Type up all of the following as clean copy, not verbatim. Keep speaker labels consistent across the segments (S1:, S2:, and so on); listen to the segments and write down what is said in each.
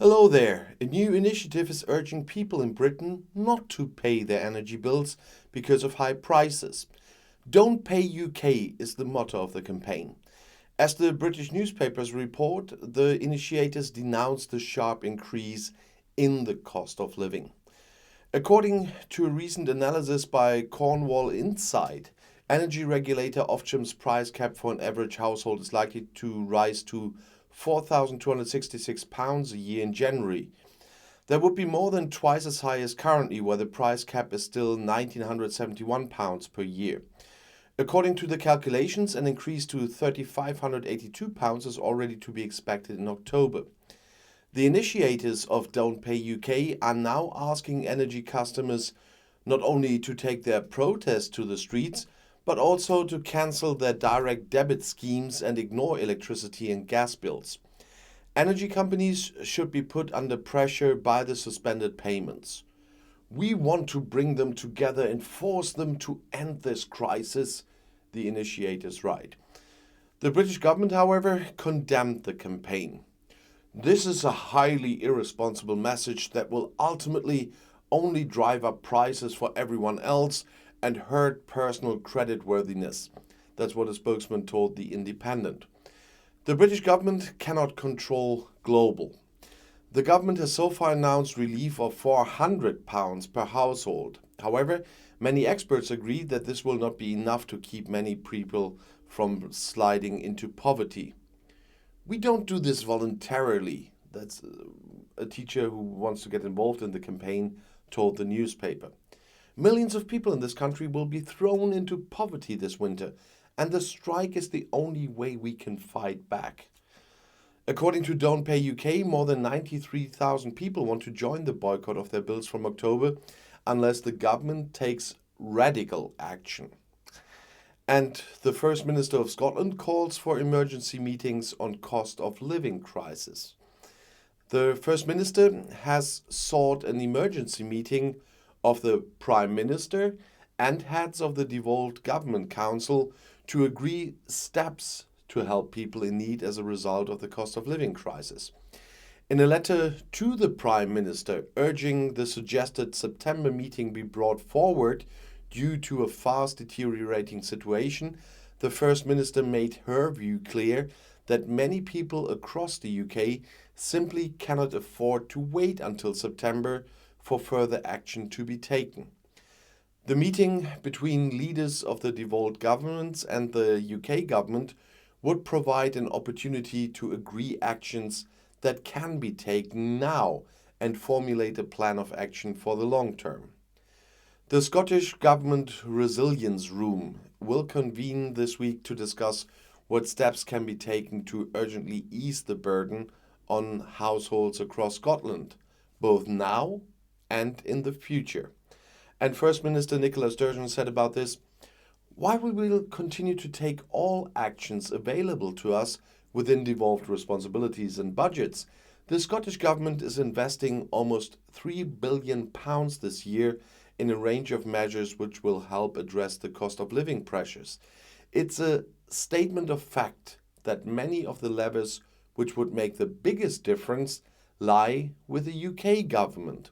S1: Hello there. A new initiative is urging people in Britain not to pay their energy bills because of high prices. Don't Pay UK is the motto of the campaign. As the British newspapers report, the initiators denounce the sharp increase in the cost of living. According to a recent analysis by Cornwall Insight, energy regulator Ofgem's price cap for an average household is likely to rise to £4,266 a year in January. That would be more than twice as high as currently, where the price cap is still £1,971 per year. According to the calculations, an increase to £3,582 is already to be expected in October. The initiators of Don't Pay UK are now asking energy customers not only to take their protest to the streets, but also to cancel their direct debit schemes and ignore electricity and gas bills. Energy companies should be put under pressure by the suspended payments. We want to bring them together and force them to end this crisis, the initiators write. The British government, however, condemned the campaign. This is a highly irresponsible message that will ultimately only drive up prices for everyone else and hurt personal creditworthiness. That's what a spokesman told The Independent. The British government cannot control global. The government has so far announced relief of £400 per household. However, many experts agree that this will not be enough to keep many people from sliding into poverty. We don't do this voluntarily. That's a teacher who wants to get involved in the campaign told the newspaper. Millions of people in this country will be thrown into poverty this winter, and the strike is the only way we can fight back. According to Don't Pay UK, more than 93,000 people want to join the boycott of their bills from October unless the government takes radical action. And the First Minister of Scotland calls for emergency meetings on cost of living crisis. The First Minister has sought an emergency meeting of the Prime Minister and heads of the devolved Government Council to agree steps to help people in need as a result of the cost of living crisis. In a letter to the Prime Minister urging the suggested September meeting be brought forward due to a fast deteriorating situation, the First Minister made her view clear that many people across the UK simply cannot afford to wait until September for further action to be taken. The meeting between leaders of the devolved governments and the UK government would provide an opportunity to agree actions that can be taken now and formulate a plan of action for the long term. The Scottish Government Resilience Room will convene this week to discuss what steps can be taken to urgently ease the burden on households across Scotland, both now and in the future. And First Minister Nicola Sturgeon said about this, "While we will continue to take all actions available to us within devolved responsibilities and budgets, the Scottish Government is investing almost £3 billion this year in a range of measures which will help address the cost of living pressures. It's a statement of fact that many of the levers which would make the biggest difference lie with the UK government.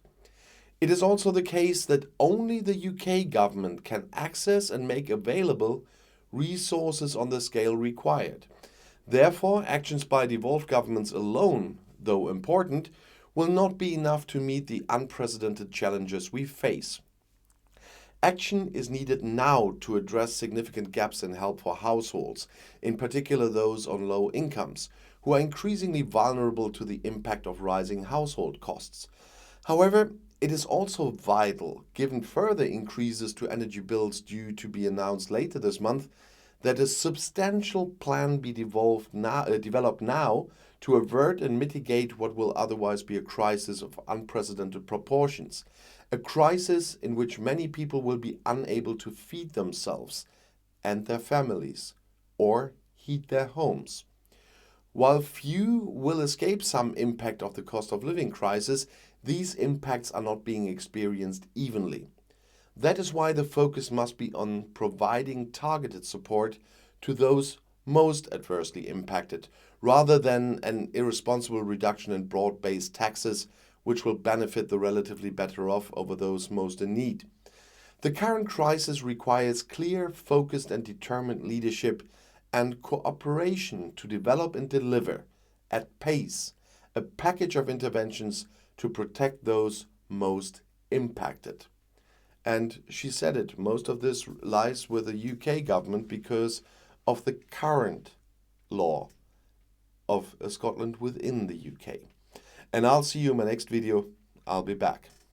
S1: It is also the case that only the UK government can access and make available resources on the scale required. Therefore, actions by devolved governments alone, though important, will not be enough to meet the unprecedented challenges we face. Action is needed now to address significant gaps in help for households, in particular those on low incomes, who are increasingly vulnerable to the impact of rising household costs. However, it is also vital, given further increases to energy bills due to be announced later this month, that a substantial plan be developed now to avert and mitigate what will otherwise be a crisis of unprecedented proportions. A crisis in which many people will be unable to feed themselves and their families or heat their homes. While few will escape some impact of the cost of living crisis, these impacts are not being experienced evenly. That is why the focus must be on providing targeted support to those most adversely impacted, rather than an irresponsible reduction in broad-based taxes, which will benefit the relatively better off over those most in need. The current crisis requires clear, focused and determined leadership and cooperation to develop and deliver, at pace, a package of interventions to protect those most impacted. And she said it, most of this lies with the UK government because of the current law of Scotland within the UK. And I'll see you in my next video. I'll be back.